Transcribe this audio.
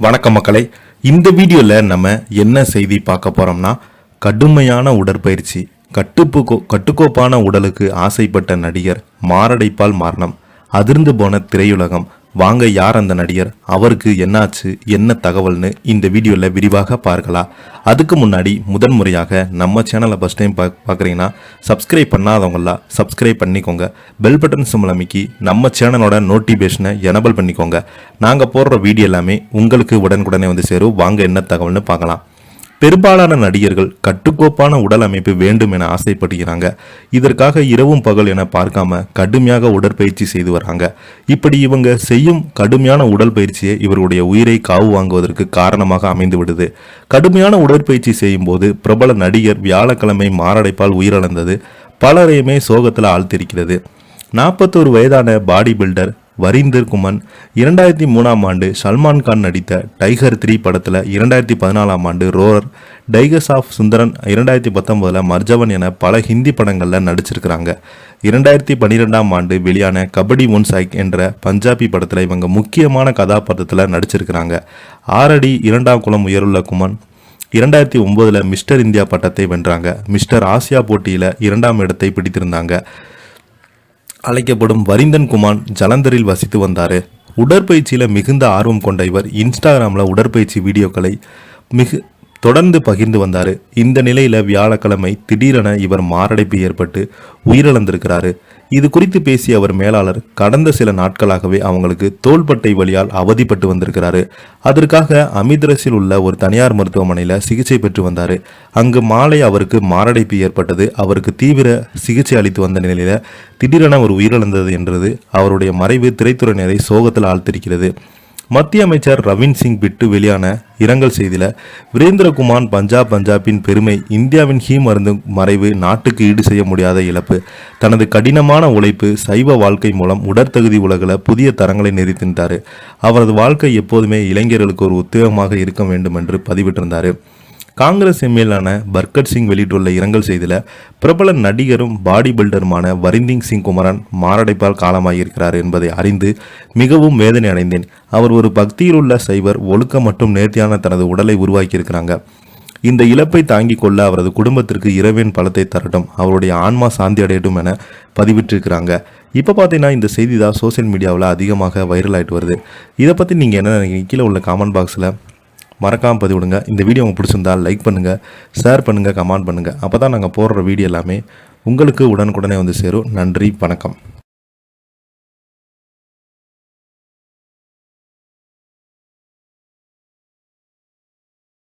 வணக்கம் மக்களே, இந்த வீடியோவில் நம்ம என்ன செய்தி பார்க்க போகிறோம்னா, கடுமையான உடற்பயிற்சி கட்டுக்கோப்பான உடலுக்கு ஆசைப்பட்ட நடிகர் மாரடைப்பால் மரணம். அதிர்ந்து போன திரையுலகம். வாங்க, யார் அந்த நடிகர், அவருக்கு என்னாச்சு, என்ன தகவல்னு இந்த வீடியோவில் விரிவாக பார்க்கலாம். அதுக்கு முன்னாடி முதன்முறையாக நம்ம சேனலை ஃபஸ்ட் டைம் பார்க்குறீங்கன்னா சப்ஸ்கிரைப் பண்ணாதவங்களாம் சப்ஸ்கிரைப் பண்ணிக்கோங்க. பெல் பட்டன் சிம்பிள் அமைக்கி நம்ம சேனலோட நோட்டிஃபிகேஷனை எனபிள் பண்ணிக்கோங்க. நாங்கள் போடுற வீடியோ எல்லாமே உங்களுக்கு உடனுக்குடனே வந்து சேரும். வாங்க என்ன தகவல்னு பார்க்கலாம். பெரும்பாலான நடிகர்கள் கட்டுக்கோப்பான உடல் அமைப்பு வேண்டும் என ஆசைப்படுகிறாங்க. இதற்காக இரவும் பகல் என பார்க்காம கடுமையாக உடற்பயிற்சி செய்து வராங்க. இப்படி இவங்க செய்யும் கடுமையான உடல் பயிற்சியை இவருடைய உயிரை காவு வாங்குவதற்கு காரணமாக அமைந்து விடுது. கடுமையான உடற்பயிற்சி செய்யும் போது பிரபல நடிகர் வியாழக்கிழமை மாரடைப்பால் உயிரிழந்தது பலரையுமே சோகத்தில் ஆழ்த்திருக்கிறது. 41 வயதான பாடி பில்டர் வரீந்தர் குமன் 2003ஆம் ஆண்டு சல்மான் கான் நடித்த டைகர் 3 படத்தில், 2014ஆம் ஆண்டு ரோரர், டைகர்ஸ் ஆஃப் சுந்தரன், 2019 மர்ஜவன் என பல ஹிந்தி படங்களில் நடிச்சிருக்கிறாங்க. 2012ஆம் ஆண்டு வெளியான கபடி ஒன் சாய்க் என்ற பஞ்சாபி படத்தில் இவங்க முக்கியமான கதாபாத்திரத்தில் நடிச்சிருக்கிறாங்க. 6 அடி 2 குலம் உயருள்ள குமன் 2009 மிஸ்டர் இந்தியா பட்டத்தை வென்றாங்க. மிஸ்டர் ஆசியா போட்டியில் 2ஆம் இடத்தை பிடித்திருந்தாங்க. அழைக்கப்படும் வரீந்தன் குமார் ஜலந்தரில் வசித்து வந்தார். உடற்பயிற்சியில் மிகுந்த ஆர்வம் கொண்ட இவர் இன்ஸ்டாகிராமில் உடற்பயிற்சி வீடியோக்களை தொடர்ந்து பகிர்ந்து வந்தார். இந்த நிலையில் வியாழக்கிழமை திடீரென இவர் மாரடைப்பு ஏற்பட்டு உயிரிழந்திருக்கிறாரு. இது குறித்து பேசிய அவர் மேலாளர், கடந்த சில நாட்களாகவே அவங்களுக்கு தோள்பட்டை வலியால் அவதிப்பட்டு வந்திருக்கிறாரு. அதற்காக அமிர்தசரஸில் உள்ள ஒரு தனியார் மருத்துவமனையில் சிகிச்சை பெற்று வந்தார். அங்கு மாலை அவருக்கு மாரடைப்பு ஏற்பட்டது. அவருக்கு தீவிர சிகிச்சை அளித்து வந்த நிலையில் திடீரென அவர் உயிரிழந்தது என்றது அவருடைய மறைவு திரைத்துறையினரை சோகத்தில் ஆழ்த்திருக்கிறது. மத்திய அமைச்சர் ரவீன் சிங் பிட்டு வெளியான இரங்கல் செய்தியில், வீரேந்திரகுமார் பஞ்சாபின் பெருமை, இந்தியாவின் மருந்து மறைவு நாட்டுக்கு ஈடு செய்ய முடியாத இழப்பு. தனது கடினமான உழைப்பு, சைவ வாழ்க்கை மூலம் உடற்தகுதி உலகில் புதிய தரங்களை நிறுத்தினார். அவரது வாழ்க்கை எப்போதுமே இளைஞர்களுக்கு ஒரு உத்வேகமாக இருக்க வேண்டும் என்று பதிவிட்டிருந்தார். காங்கிரஸ் எம்எல்ஏ பர்கட் சிங் வெளியிட்டுள்ள இரங்கல் செய்தியில், பிரபல நடிகரும் பாடி பில்டருமான வரீந்தர் சிங் குமரன் மாரடைப்பால் காலமாகியிருக்கிறார் என்பதை அறிந்து மிகவும் வேதனை அடைந்தேன். அவர் ஒரு பக்தியிலுள்ள சைவர், ஒழுக்கம் மற்றும் நேர்த்தியான தனது உடலை உருவாக்கியிருக்கிறாங்க. இந்த இழப்பை தாங்கிக் கொள்ள அவரது குடும்பத்திற்கு இறைவன் பலத்தை தரட்டும், அவருடைய ஆன்மா சாந்தி அடையட்டும் என பதிவிட்டிருக்கிறாங்க. இப்போ பார்த்தீங்கன்னா இந்த செய்தி தான் சோசியல் மீடியாவில் அதிகமாக வைரல் ஆகிட்டு வருது. இதை பற்றி நீங்கள் என்ன நினைக்கிறீங்க? கீழே உள்ள காமெண்ட் பாக்ஸில் மறக்காமல் பதிவிடுங்க. இந்த வீடியோ உங்களுக்கு பிடிச்சிருந்தால் லைக் பண்ணுங்கள், ஷேர் பண்ணுங்கள், கமெண்ட் பண்ணுங்கள். அப்போ தான் நாங்கள் போடுற வீடியோ எல்லாமே உங்களுக்கு உடனுக்குடனே வந்து சேரும். நன்றி, வணக்கம்.